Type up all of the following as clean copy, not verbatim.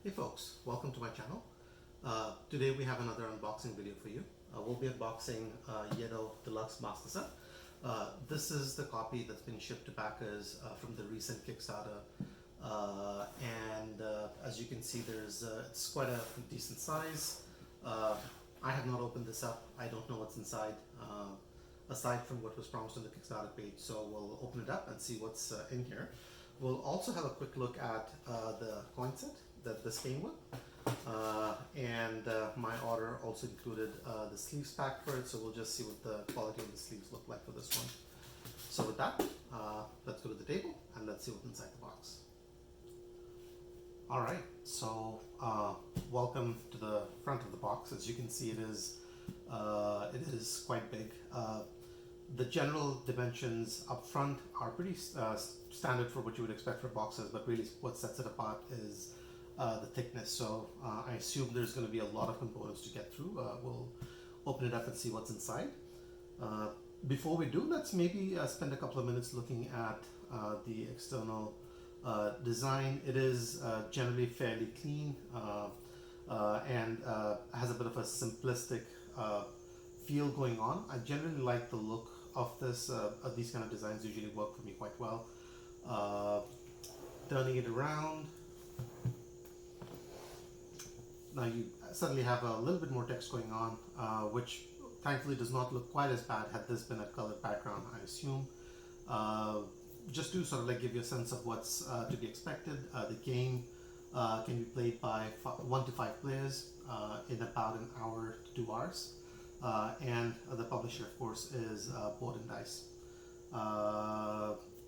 Hey folks, welcome to my channel. Today we have another unboxing video for you. We'll be unboxing Yedo Deluxe Master Set. This is the copy that's been shipped to backers from the recent Kickstarter. As you can see, it's quite a decent size. I have not opened this up. I don't know what's inside, aside from what was promised on the Kickstarter page. So we'll open it up and see what's in here. We'll also have a quick look at the coin set that this came with, my order also included the sleeves pack for it, so we'll just see what the quality of the sleeves look like for this one. So with that, let's go to the table and let's see what's inside the box. Alright, so welcome to the front of the box. As you can see, it is quite big. The general dimensions up front are pretty standard for what you would expect for boxes, but really what sets it apart is the thickness. So I assume there's going to be a lot of components to get through. We'll open it up and see what's inside. Before we do, let's maybe spend a couple of minutes looking at the external design. It is generally fairly clean and has a bit of a simplistic feel going on. I generally like the look of this. These kind of designs usually work for me quite well. Turning it around, now you suddenly have a little bit more text going on, which thankfully does not look quite as bad had this been a colored background, I assume. Just to sort of like give you a sense of what's to be expected, the game can be played by 1 to 5 players in about an hour to 2 hours. And the publisher, of course, is Board and Dice.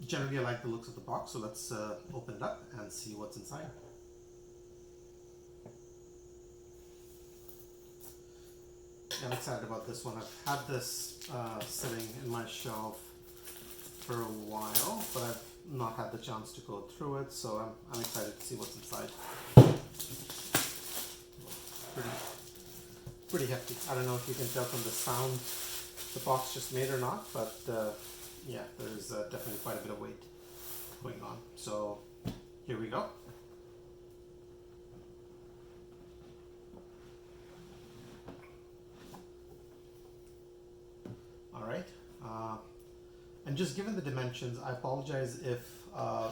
Generally, I like the looks of the box, so let's open it up and see what's inside. I'm excited about this one. I've had this sitting in my shelf for a while, but I've not had the chance to go through it, so I'm excited to see what's inside. Pretty hefty. I don't know if you can tell from the sound the box just made or not, but yeah, there's definitely quite a bit of weight going on. So here we go. Alright, and just given the dimensions, I apologize if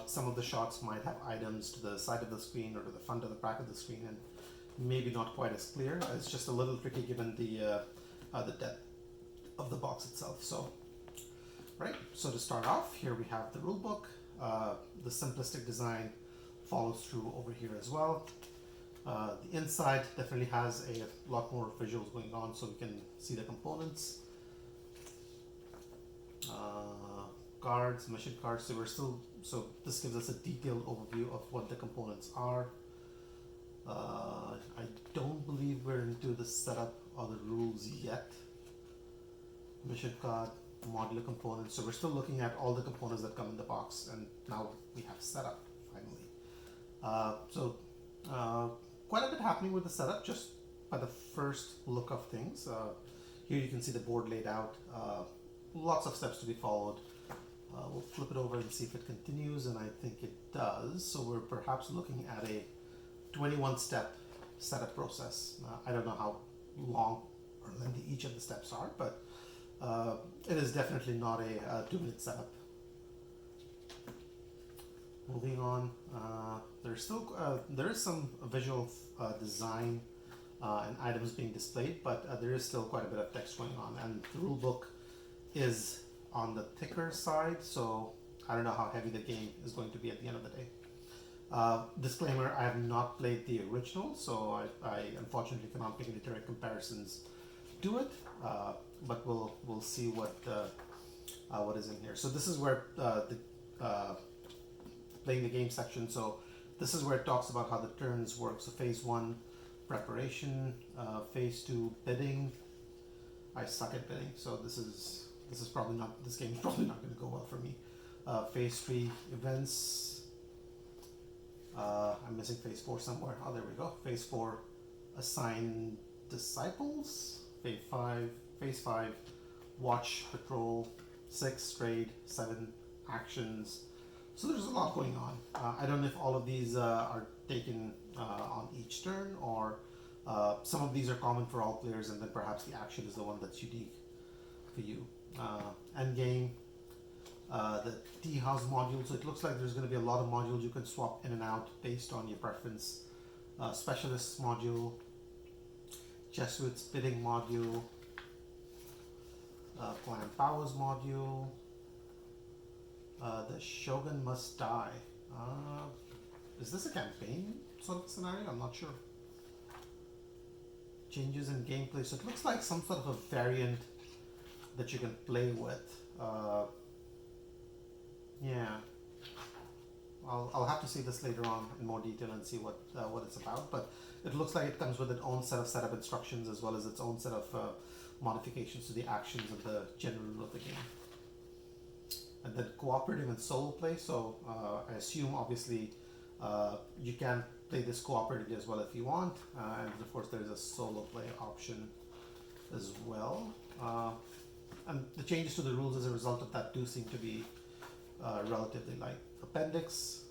some of the shots might have items to the side of the screen or to the front or the back of the screen and maybe not quite as clear. It's just a little tricky given the depth of the box itself. So, right, so to start off, here we have the rulebook. The simplistic design follows through over here as well. The inside definitely has a lot more visuals going on, so we can see the components. Cards, mission cards. So this gives us a detailed overview of what the components are. I don't believe we're into the setup or the rules yet. Mission card, modular components. So we're still looking at all the components that come in the box, and now we have setup finally. Quite a bit happening with the setup just by the first look of things. Here you can see the board laid out. Lots of steps to be followed. We'll flip it over and see if it continues, and I think it does. So we're perhaps looking at a 21-step setup process. I don't know how long or lengthy each of the steps are, but it is definitely not a 2-minute setup. Moving on, there is some visual design and items being displayed, but there is still quite a bit of text going on, and the rulebook is on the thicker side, so I don't know how heavy the game is going to be at the end of the day. Disclaimer, I have not played the original, so I unfortunately cannot make any direct comparisons to it, but we'll see what is in here. So this is where the playing the game section, so this is where it talks about how the turns work. So phase 1, preparation, phase 2, bidding. I suck at bidding, so this game is probably not going to go well for me. Phase 3, events. I'm missing phase 4 somewhere. Oh, there we go. Phase 4, assign disciples. Phase 5, watch, patrol. 6, trade. 7, actions. So there's a lot going on. I don't know if all of these are taken on each turn, or some of these are common for all players, and then perhaps the action is the one that's unique for you. End game, the tea house module. So it looks like there's going to be a lot of modules you can swap in and out based on your preference. Specialists module, Jesuits bidding module, Clan Powers module, the Shogun Must Die. Is this a campaign sort of scenario? I'm not sure. Changes in gameplay. So it looks like some sort of a variant that you can play with. Yeah. I'll have to see this later on in more detail and see what it's about. But it looks like it comes with its own set of setup instructions as well as its own set of modifications to the actions of the general rule of the game. And then cooperative and solo play. So I assume obviously you can play this cooperatively as well if you want. And of course there's a solo play option as well. And the changes to the rules as a result of that do seem to be relatively light. Appendix.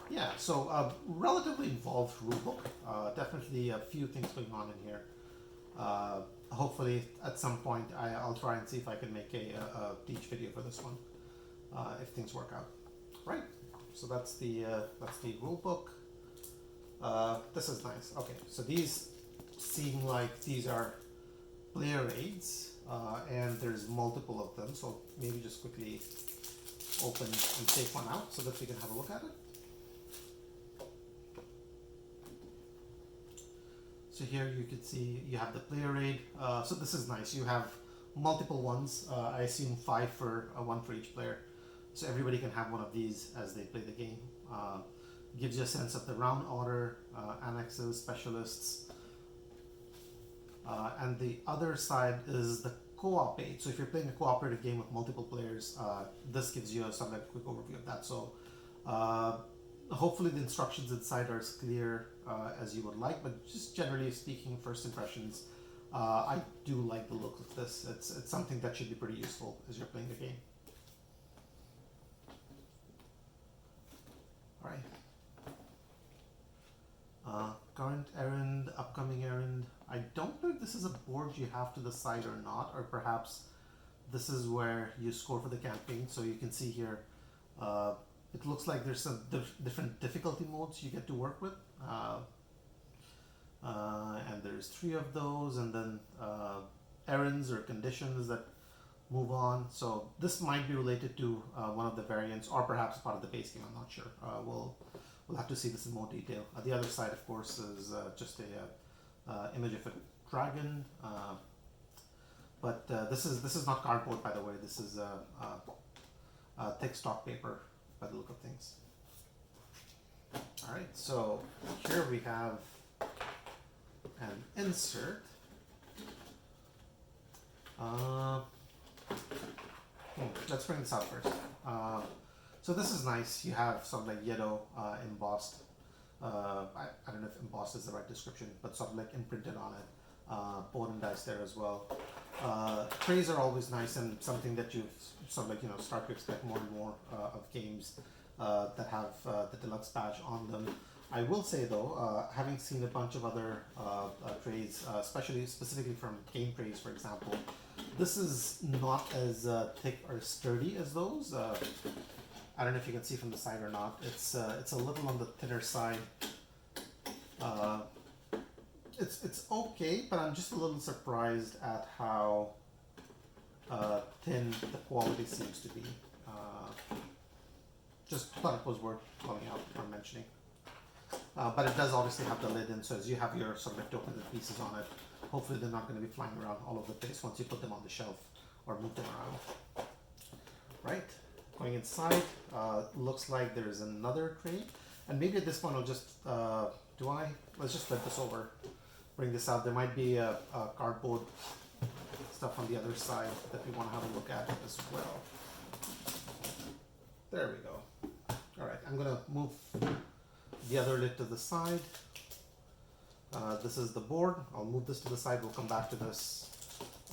Yeah, so relatively involved rulebook. Definitely a few things going on in here. Hopefully at some point I'll try and see if I can make a teach video for this one if things work out. Right, so that's the rule book. This is nice. Okay, so these seem like these are Playeraides, and there's multiple of them, so maybe just quickly open and take one out so that we can have a look at it. So here you can see you have the Playeraid. So this is nice. You have multiple ones. I assume 5 for one for each player. So everybody can have one of these as they play the game. Gives you a sense of the round order, annexes, specialists. And the other side is the co-op aid. So if you're playing a cooperative game with multiple players, this gives you a sort of a quick overview of that. So hopefully the instructions inside are as clear as you would like, but just generally speaking, first impressions, I do like the look of this. It's something that should be pretty useful as you're playing the game. All right. Current errand, upcoming errand. I don't know if this is a board you have to decide or not, or perhaps this is where you score for the campaign. So you can see here, it looks like there's some different difficulty modes you get to work with. And there's 3 of those, and then errands or conditions that move on. So this might be related to one of the variants, or perhaps part of the base game. I'm not sure. We'll have to see this in more detail. The other side, of course, is just a image of a dragon. But this is not cardboard, by the way. This is thick stock paper, by the look of things. All right, so here we have an insert. Let's bring this out first. So this is nice. You have sort of like Yedo embossed. I don't know if embossed is the right description, but sort of like imprinted on it. Board and dice there as well. Trays are always nice and something that you sort of like start to expect more and more of games that have the deluxe badge on them. I will say though, having seen a bunch of other trays, specifically from game trays, for example, this is not as thick or sturdy as those. I don't know if you can see from the side or not. It's a little on the thinner side. It's okay, but I'm just a little surprised at how thin the quality seems to be. Just thought it was worth calling out or mentioning. But it does obviously have the lid in, so as you have your sort of tokens and pieces on it, hopefully they're not going to be flying around all over the place once you put them on the shelf or move them around. Right, going inside, looks like there's another tray, and maybe at this point I'll just, let's just flip this over, bring this out. There might be a cardboard stuff on the other side that we want to have a look at as well. There we go. All right, I'm gonna move the other lid to the side. This is the board. I'll move this to the side. We'll come back to this.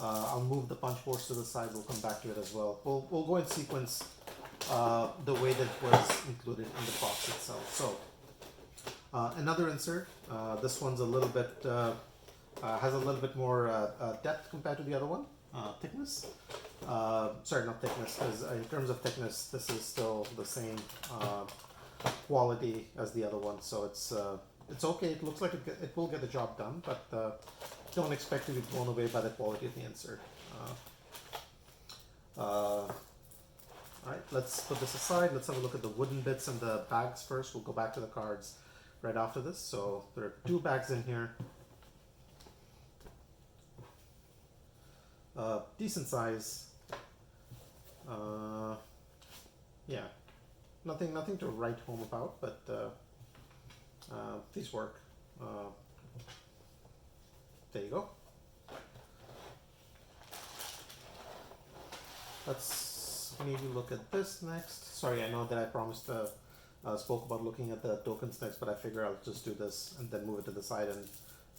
I'll move the punch boards to the side. We'll come back to it as well. We'll go in sequence the way that it was included in the box itself. So another insert. This one's a little bit has a little bit more depth compared to the other one. Thickness. Sorry, not thickness. Because in terms of thickness, this is still the same quality as the other one. So it's okay. It looks like it will get the job done, but don't expect to be blown away by the quality of the insert. Alright, let's put this aside. Let's have a look at the wooden bits and the bags first. We'll go back to the cards right after this. So there are 2 bags in here. Decent size. Yeah, nothing to write home about, but these work. There you go. Let's maybe look at this next. Sorry, I know that I promised spoke about looking at the tokens next, but I figure I'll just do this and then move it to the side and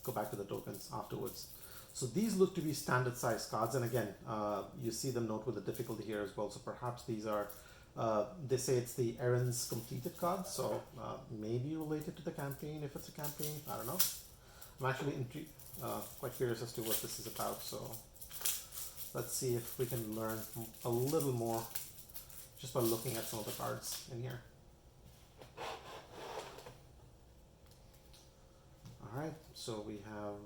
go back to the tokens afterwards. So these look to be standard size cards, and again, you see them note with the difficulty here as well. So perhaps these are, they say it's the errands completed cards, so maybe related to the campaign if it's a campaign. I don't know. I'm actually quite curious as to what this is about. So let's see if we can learn a little more just by looking at some of the cards in here. All right, so we have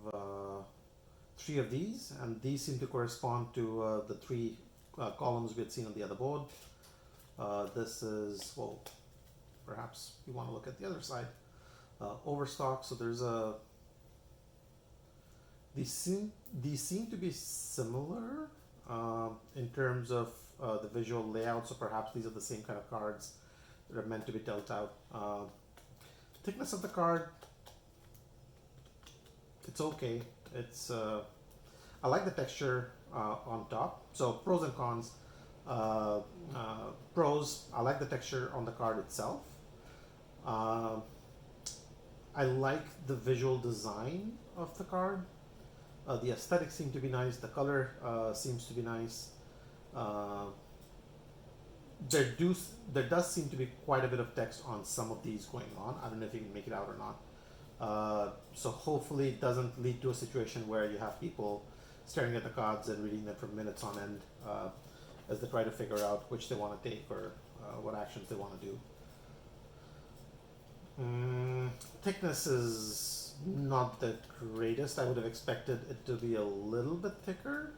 3 of these, and these seem to correspond to the 3 columns we had seen on the other board. This is, well, perhaps we want to look at the other side. Overstock, so there's a, these seem to be similar in terms of the visual layout, so perhaps these are the same kind of cards that are meant to be dealt out. Thickness of the card, it's okay. It's I like the texture on top. So pros and cons. Pros, I like the texture on the card itself. I like the visual design of the card. The aesthetics seem to be nice. The color seems to be nice. There does seem to be quite a bit of text on some of these going on. I don't know if you can make it out or not. So hopefully it doesn't lead to a situation where you have people staring at the cards and reading them for minutes on end as they try to figure out which they want to take or what actions they want to do. Thickness is not the greatest. I would have expected it to be a little bit thicker.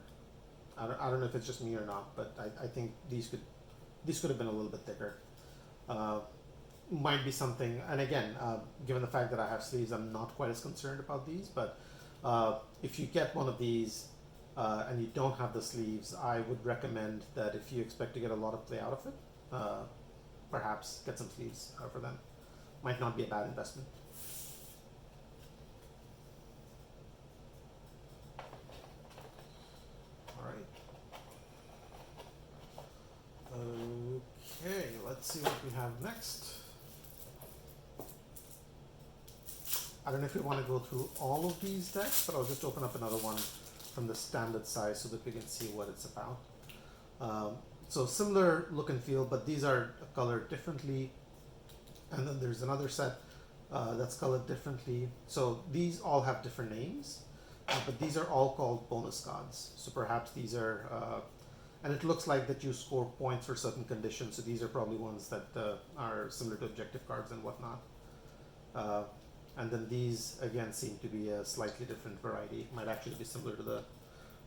I don't know if it's just me or not, but I think these could have been a little bit thicker. Might be something, and again, given the fact that I have sleeves, I'm not quite as concerned about these, but if you get one of these and you don't have the sleeves, I would recommend that if you expect to get a lot of play out of it, perhaps get some sleeves for them. Might not be a bad investment. Alright. Okay, let's see what we have next. I don't know if we want to go through all of these decks, but I'll just open up another one from the standard size so that we can see what it's about. So similar look and feel, but these are colored differently. And then there's another set that's colored differently. So these all have different names, but these are all called bonus cards. So perhaps these are, and it looks like that you score points for certain conditions. So these are probably ones that are similar to objective cards and whatnot. And then these, again, seem to be a slightly different variety. Might actually be similar to the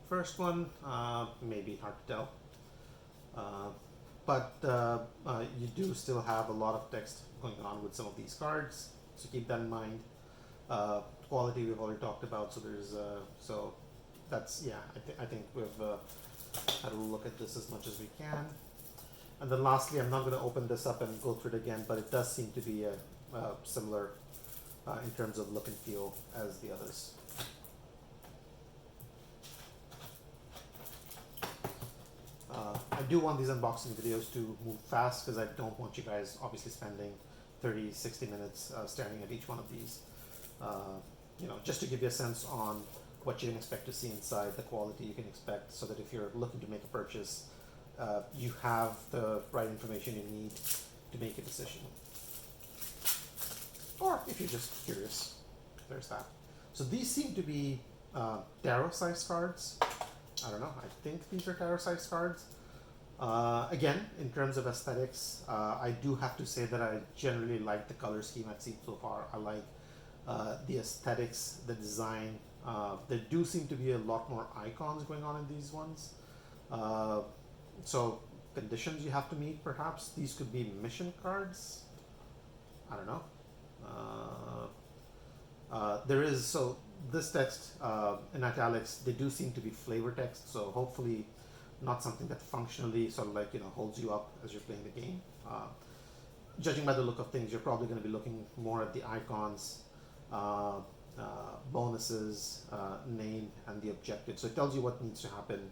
first one, maybe hard to tell. But you do still have a lot of text going on with some of these cards, so keep that in mind. Quality we've already talked about, so there's so that's, yeah, I think we've had a look at this as much as we can. And then lastly, I'm not going to open this up and go through it again, but it does seem to be similar in terms of look and feel as the others. I do want these unboxing videos to move fast because I don't want you guys obviously spending 30-60 minutes staring at each one of these. You know, just to give you a sense on what you can expect to see inside, the quality you can expect, so that if you're looking to make a purchase, you have the right information you need to make a decision. Or if you're just curious, there's that. So these seem to be tarot-sized cards. I don't know, I think these are tarot-sized cards. Again, in terms of aesthetics, I do have to say that I generally like the color scheme I've seen so far. I like the aesthetics, the design. There do seem to be a lot more icons going on in these ones. So conditions you have to meet, perhaps. These could be mission cards. I don't know. There is, so this text in italics, they do seem to be flavor text, so hopefully not something that functionally sort of like, holds you up as you're playing the game. Judging by the look of things, you're probably going to be looking more at the icons, bonuses, name, and the objective. So it tells you what needs to happen.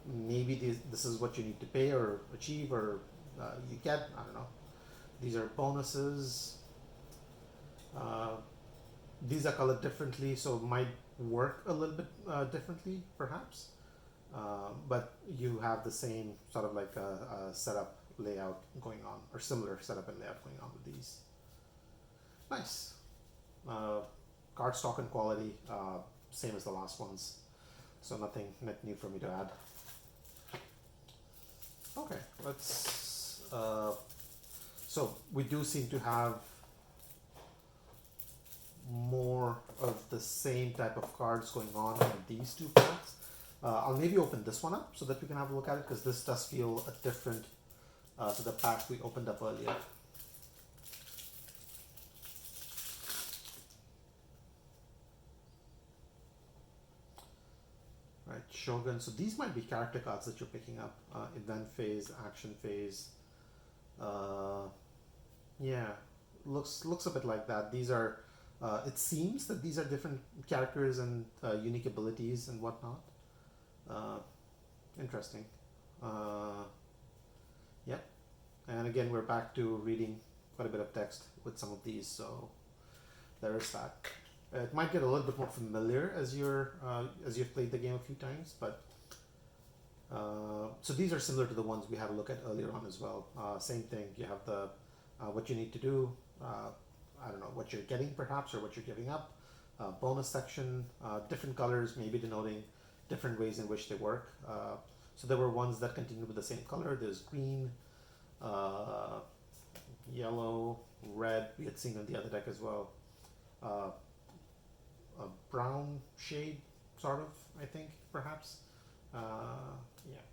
Maybe this is what you need to pay or achieve or you get, I don't know. These are bonuses. These are colored differently, so it might work a little bit differently, perhaps. But you have the same sort of like a setup layout going on, or similar setup and layout going on with these. Nice. Card stock and quality, same as the last ones. So nothing new for me to add. Okay, let's, so we do seem to have more of the same type of cards going on in these two packs. I'll maybe open this one up so that we can have a look at it, because this does feel a different to the pack we opened up earlier. Right, Shogun. So these might be character cards that you're picking up. Event phase, action phase. Yeah, looks a bit like that. These are. It seems that these are different characters and unique abilities and whatnot. Interesting. Yep. And again, we're back to reading quite a bit of text with some of these, so there is that. It might get a little bit more familiar as you've played the game a few times, but so these are similar to the ones we had a look at earlier on as well. Same thing. You have the what you need to do. I don't know what you're getting perhaps, or what you're giving up. Bonus section, different colors, maybe denoting different ways in which they work. So there were ones that continued with the same color. There's green, yellow, red. We had seen on the other deck as well. A brown shade, sort of, I think, perhaps. Yeah.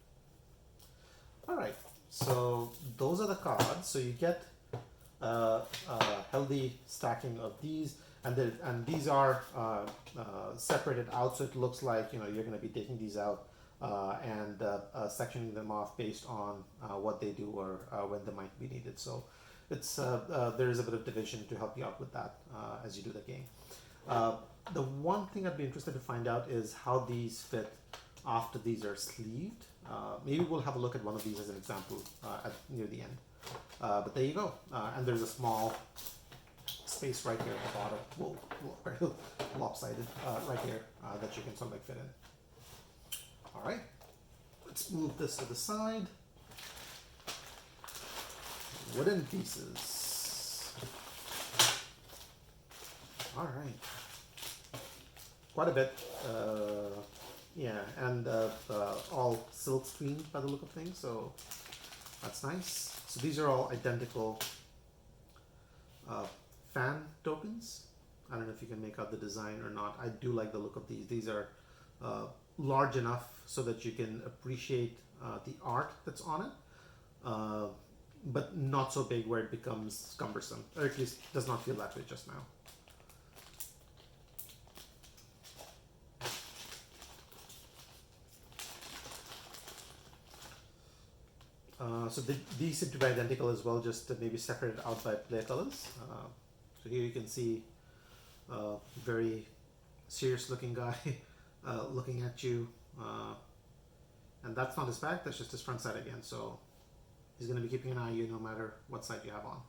All right. So those are the cards. So you get a healthy stacking of these, and these are separated out, so it looks like you're going to be taking these out and sectioning them off based on what they do or when they might be needed. So it's there is a bit of division to help you out with that as you do the game. The one thing I'd be interested to find out is how these fit after these are sleeved. Maybe we'll have a look at one of these as an example near the end. But there you go. And there's a small space right here at the bottom. Whoa, lopsided right here that you can sort of like fit in. All right, let's move this to the side. Wooden pieces. All right. Quite a bit. Yeah, and all silk screened by the look of things, so that's nice. So these are all identical fan tokens. I don't know if you can make out the design or not. I do like the look of these. These are large enough so that you can appreciate the art that's on it, but not so big where it becomes cumbersome, or at least does not feel that way just now. So these seem to be identical as well, just maybe separated out by player colors. So here you can see a very serious looking guy looking at you. And that's not his back, that's just his front side again. So he's going to be keeping an eye on you no matter what side you have on.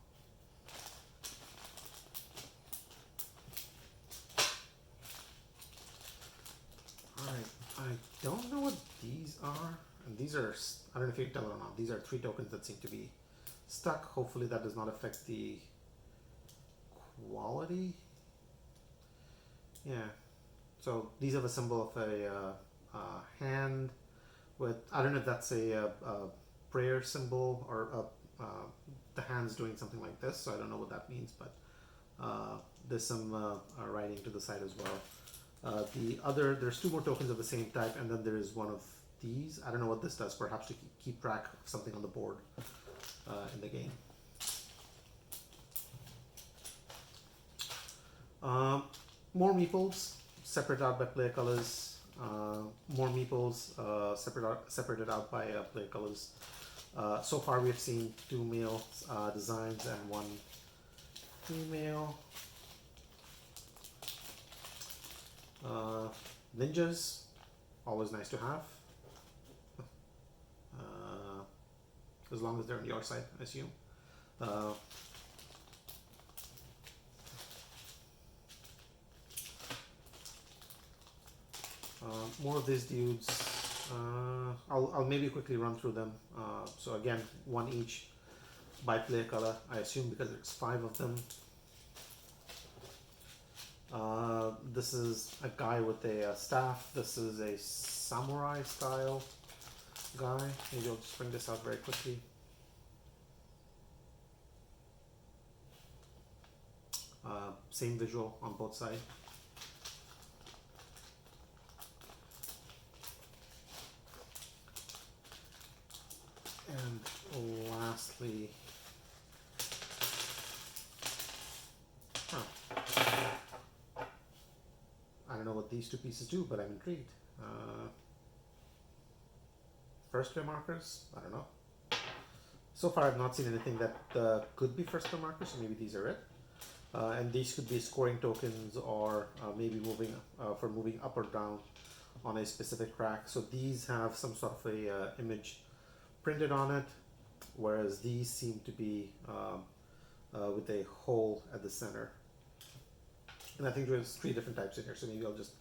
Alright, I don't know what these are. And these are I don't know if you can tell or not. These are 3 tokens that seem to be stuck. Hopefully that does not affect the quality. Yeah. So these have a symbol of a hand with, I don't know if that's a prayer symbol or the hand's doing something like this. So I don't know what that means, but there's some writing to the side as well. There's 2 more tokens of the same type, and then there is one of these. I don't know what this does, perhaps to keep track of something on the board in the game. More meeples separated out by player colors. More meeples separated out by player colors. So far we have seen 2 male designs and 1 female. Ninjas, always nice to have. As long as they're on your side, I assume. More of these dudes. I'll maybe quickly run through them. So again, 1 each by player color, I assume, because there's 5 of them. This is a guy with a staff. This is a samurai style guy. Maybe I'll just bring this out very quickly. Same visual on both sides. And lastly, I don't know what these 2 pieces do, but I'm intrigued. First player markers? I don't know. So far I've not seen anything that could be first player markers, so maybe these are it. And these could be scoring tokens, or maybe moving up or down on a specific track. So these have some sort of a image printed on it, whereas these seem to be with a hole at the center. And I think there's 3 different types in here, so maybe I'll just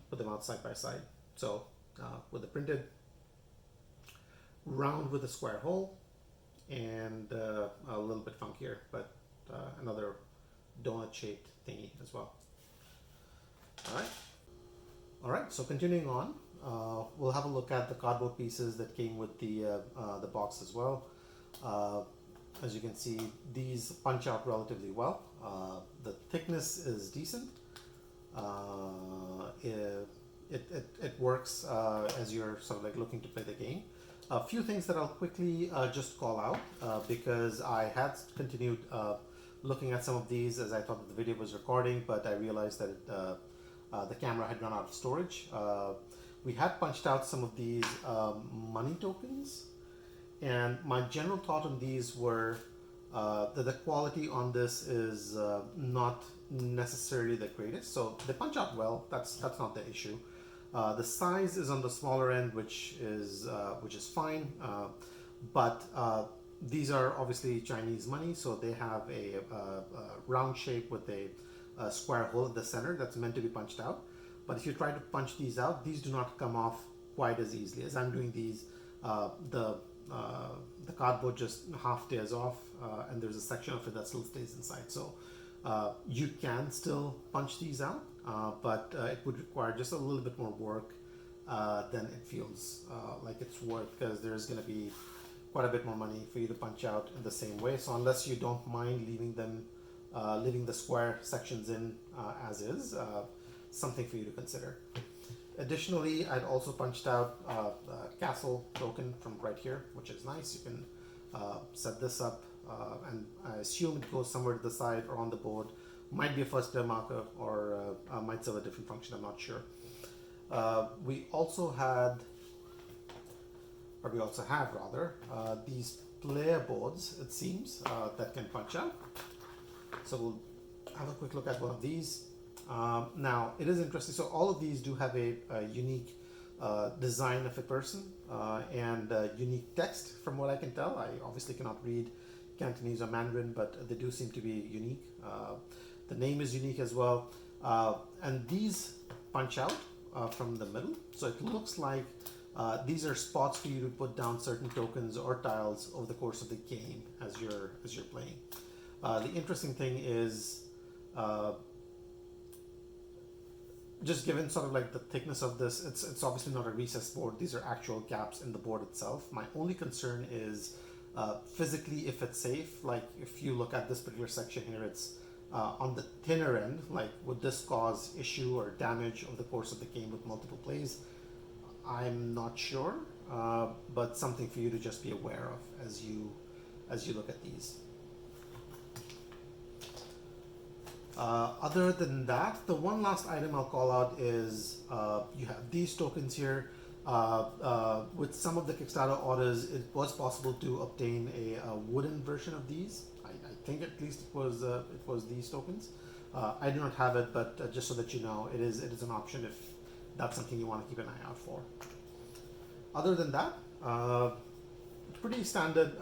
put them out side by side. So with the printed, round with a square hole, and a little bit funkier, but another donut shaped thingy as well. All right, so continuing on, we'll have a look at the cardboard pieces that came with the box as well. As you can see, these punch out relatively well. The thickness is decent. It works as you're sort of like looking to play the game. A few things that I'll quickly just call out because I had continued looking at some of these as I thought that the video was recording, but I realized that the camera had run out of storage. We had punched out some of these money tokens, and my general thought on these were that the quality on this is not necessarily the greatest. So they punch out well. That's not the issue. The size is on the smaller end, which is fine. But these are obviously Chinese money, so they have a round shape with a square hole at the center that's meant to be punched out. But if you try to punch these out, these do not come off quite as easily. As I'm doing these, the cardboard just half tears off, and there's a section of it that still stays inside. So you can still punch these out, but it would require just a little bit more work than it feels like it's worth, because there's going to be quite a bit more money for you to punch out in the same way. So unless you don't mind leaving the square sections in as is, something for you to consider. Additionally, I'd also punched out a castle token from right here, which is nice. You can set this up, and I assume it goes somewhere to the side or on the board. Might be a first player marker, or might serve a different function, I'm not sure. We also have these player boards, it seems, that can punch out. So we'll have a quick look at one of these. Now, it is interesting. So all of these do have a unique design of a person and unique text, from what I can tell. I obviously cannot read Cantonese or Mandarin, but they do seem to be unique. The name is unique as well. And these punch out from the middle. So it looks like These are spots for you to put down certain tokens or tiles over the course of the game as you're playing. The interesting thing is, just given sort of like the thickness of this, it's obviously not a recessed board. These are actual gaps in the board itself. My only concern is physically if it's safe. Like if you look at this particular section here, it's on the thinner end. Like would this cause issue or damage over the course of the game with multiple plays? I'm not sure, but something for you to just be aware of as you look at these. Other than that, the one last item I'll call out is you have these tokens here. With some of the Kickstarter orders, it was possible to obtain a wooden version of these. I think at least it was these tokens. I do not have it, but just so that you know, it is an option if that's something you want to keep an eye out for. Other than that, pretty standard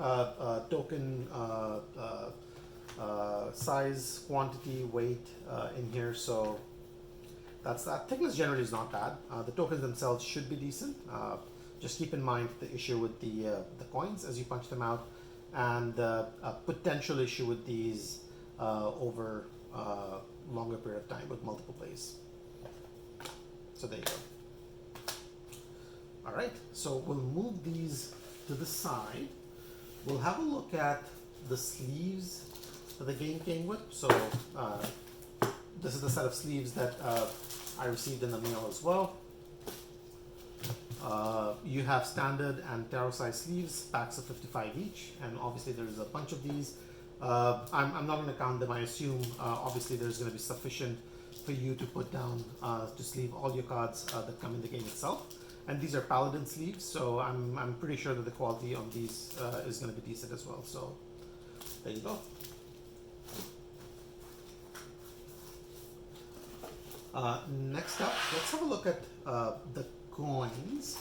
token size, quantity, weight in here. So that's that. Thickness generally is not bad. The tokens themselves should be decent. Just keep in mind the issue with the coins as you punch them out, and a potential issue with these over longer period of time with multiple plays. So there you go. All right, so we'll move these to the side. We'll have a look at the sleeves that the game came with. So this is the set of sleeves that I received in the mail as well. You have standard and tarot size sleeves, packs of 55 each, and obviously there's a bunch of these. I'm not going to count them. I assume obviously there's going to be sufficient for you to put down to sleeve all your cards that come in the game itself. And these are Paladin sleeves, so I'm pretty sure that the quality on these is going to be decent as well. So there you go. Next up, let's have a look at the coins.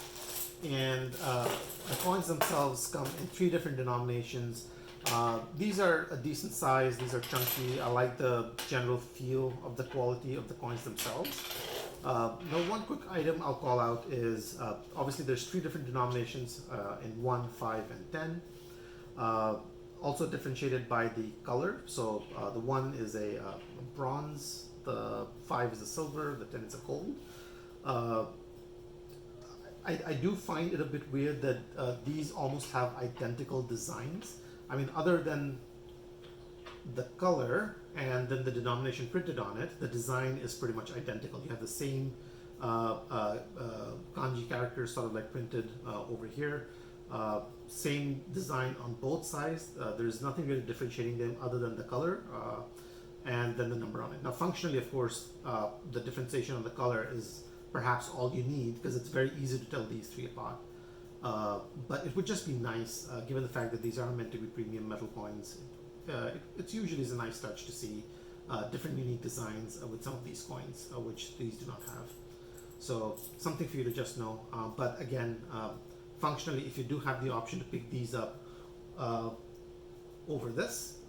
And the coins themselves come in 3 different denominations. These are a decent size. These are chunky. I like the general feel of the quality of the coins themselves. Now, one quick item I'll call out is obviously there's 3 different denominations in 1, 5, and 10. Also differentiated by the color. So the 1 is a bronze, the 5 is a silver, the 10 is a gold. I do find it a bit weird that these almost have identical designs. I mean, other than the color and then the denomination printed on it, the design is pretty much identical. You have the same kanji characters sort of like printed over here. Same design on both sides. There's nothing really differentiating them other than the color and then the number on it. Now, functionally, of course, the differentiation on the color is perhaps all you need because it's very easy to tell these 3 apart. But it would just be nice, given the fact that these are meant to be premium metal coins. It's usually a nice touch to see different unique designs with some of these coins, which these do not have. So something for you to just know. But again, functionally, if you do have the option to pick these up over this,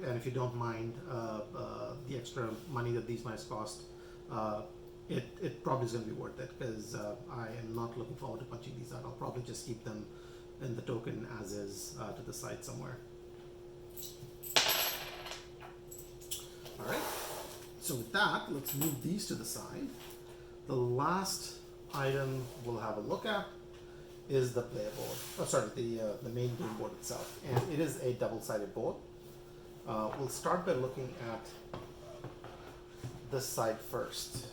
and if you don't mind the extra money that these might cost, it probably is going to be worth it because I am not looking forward to punching these out. I'll probably just keep them in the token as is to the side somewhere. All right, so with that, let's move these to the side. The last item we'll have a look at is the player board. Oh, sorry, the main game board itself, and it is a double-sided board. We'll start by looking at this side first.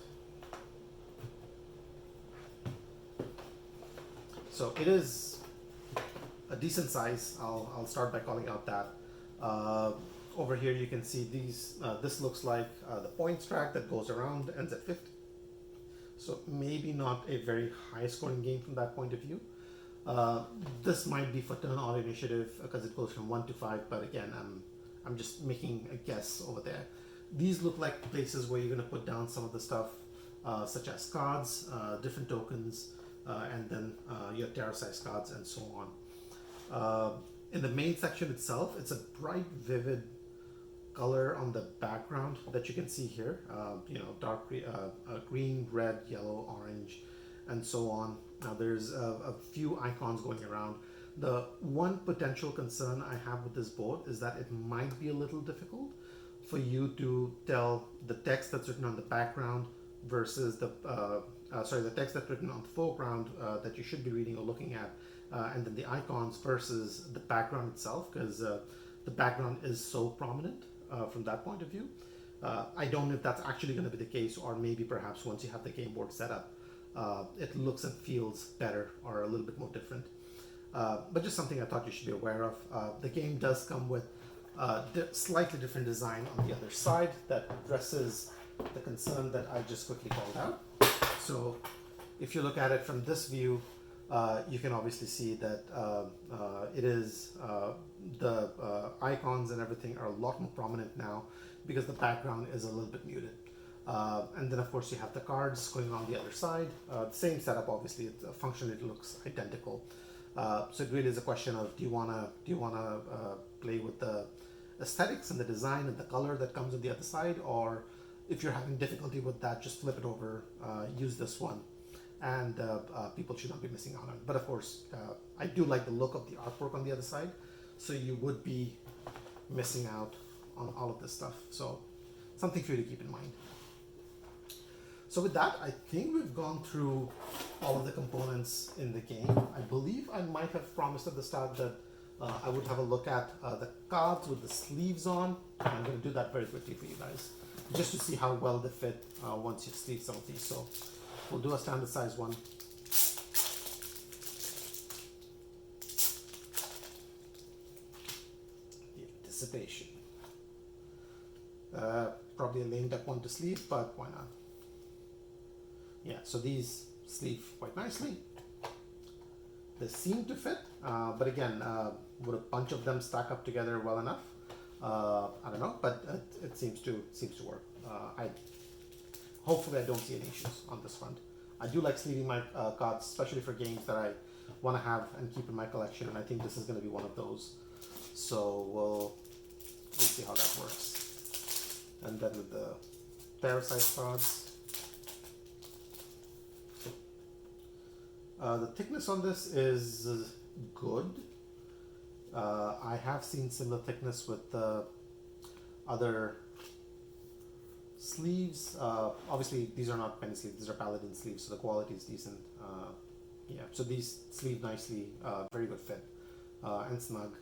So it is a decent size. I'll start by calling out that. Over here you can see these. This looks like the points track that goes around, ends at 50. So maybe not a very high scoring game from that point of view. This might be for turn order initiative because it goes from 1 to 5, but again, I'm just making a guess over there. These look like places where you're going to put down some of the stuff, such as cards, different tokens, and then your tarot size cards and so on. In the main section itself, it's a bright, vivid color on the background that you can see here. Dark green, red, yellow, orange, and so on. Now there's a few icons going around. The one potential concern I have with this board is that it might be a little difficult for you to tell the text that's written on the background versus the text that's written on the foreground that you should be reading or looking at, and then the icons versus the background itself, because the background is so prominent from that point of view. I don't know if that's actually going to be the case, or maybe perhaps once you have the game board set up, it looks and feels better or a little bit more different. But just something I thought you should be aware of. The game does come with slightly different design on the other side that addresses the concern that I just quickly called out. So if you look at it from this view, you can obviously see that it is the icons and everything are a lot more prominent now because the background is a little bit muted. And then of course you have the cards going on the other side. The same setup, obviously. Functionally it looks identical. So it really is a question of do you wanna play with the aesthetics and the design and the color that comes on the other side, or if you're having difficulty with that, just flip it over, use this one, and people should not be missing out on it. But of course, I do like the look of the artwork on the other side, so you would be missing out on all of this stuff. So something for you to keep in mind. So with that, I think we've gone through all of the components in the game. I believe I might have promised at the start that I would have a look at the cards with the sleeves on. I'm going to do that very quickly for you guys, just to see how well they fit once you've sleeved some of these. So we'll do a standard size one. The anticipation. Probably a lame duck one to sleeve, but why not? Yeah, so these sleeve quite nicely. They seem to fit, but again, would a bunch of them stack up together well enough? I don't know, but it seems to work. Hopefully I don't see any issues on this front. I do like sleeving my cards, especially for games that I want to have and keep in my collection, and I think this is going to be one of those. So we'll see how that works. And then with the Playeraides cards. The thickness on this is good. I have seen similar thickness with the other sleeves. Obviously, these are not penny sleeves; these are Paladin sleeves, so the quality is decent. Yeah, so these sleeve nicely, very good fit, and snug.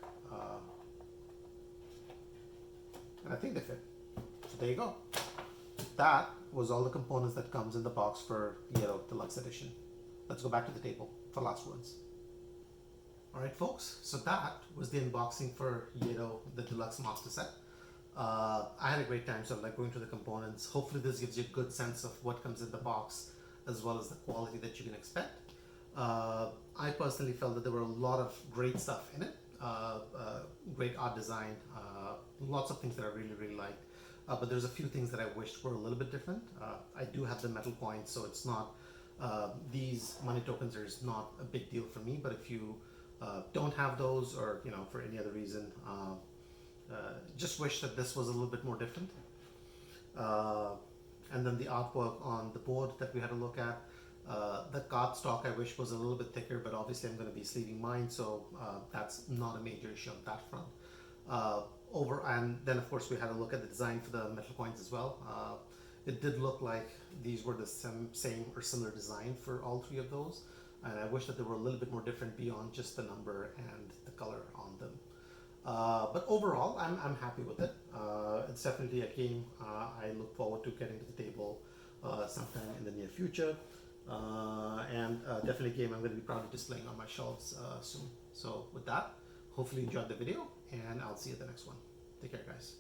And I think they fit. So there you go. That was all the components that comes in the box for Yedo Deluxe Edition. Let's go back to the table for last words. All right, folks. So that was the unboxing for Yedo, the Deluxe Master Set. I had a great time, so like going through the components. Hopefully this gives you a good sense of what comes in the box, as well as the quality that you can expect. I personally felt that there were a lot of great stuff in it. Great art design, lots of things that I really liked. But there's a few things that I wished were a little bit different. I do have the metal coins, so it's not, these money tokens are not a big deal for me, but if you don't have those, or for any other reason, just wish that this was a little bit more different. And then the artwork on the board that we had a look at, the card stock I wish was a little bit thicker, but obviously I'm going to be sleeving mine, so that's not a major issue on that front. And then of course we had a look at the design for the metal coins as well. It did look like these were the same or similar design for all three of those, and I wish that they were a little bit more different beyond just the number and the color on them. But overall, I'm happy with it. It's definitely a game I look forward to getting to the table sometime in the near future, and definitely a game I'm going to be proud of displaying on my shelves soon. So with that, hopefully you enjoyed the video, and I'll see you at the next one. Take care, guys.